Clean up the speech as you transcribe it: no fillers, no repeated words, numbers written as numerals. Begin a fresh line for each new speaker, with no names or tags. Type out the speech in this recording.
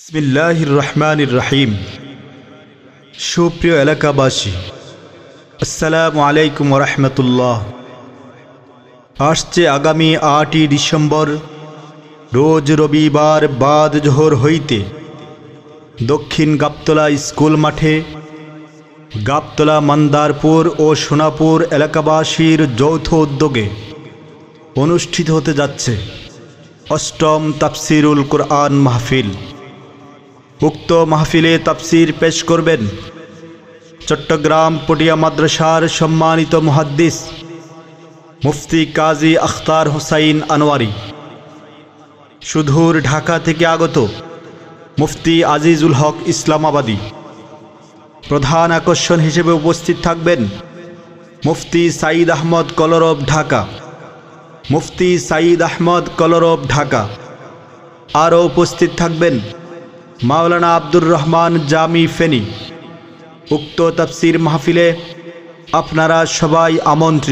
বিসমিল্লাহির রহমানির রহিম। সুপ্রিয় এলাকাবাসী, আসসালামু আলাইকুম ওয়া রাহমাতুল্লাহ। আসছে আগামী 8ই ডিসেম্বর রোজ রবিবার বাদ জোহর হইতে দক্ষিণ গাবতলা স্কুল মাঠে গাবতলা মন্দারপুর ও সোনাপুর এলাকাবাসীর যৌথ উদ্যোগে অনুষ্ঠিত হতে যাচ্ছে 8ম তাফসিরুল কুরআন মাহফিল। উক্ত মাহফিলে তাফসির পেশ করবেন চট্টগ্রাম পটিয়া মাদ্রাসার সম্মানিত মুহাদ্দিস মুফতি কাজী আখতার হুসাইন আনোয়ারি, সুদূর ঢাকা থেকে আগত মুফতি আজিজুল হক ইসলামাবাদী। প্রধান আকর্ষণ হিসেবে উপস্থিত থাকবেন মুফতি সাঈদ আহমদ কলরব ঢাকা, মুফতি সাঈদ আহমদ কলরব ঢাকা। আরও উপস্থিত থাকবেন মাওলানা আব্দুর রহমান জামি ফেনী। উক্ত তাফসির মাহফিলে আপনারা সবাই আমন্ত্রিত।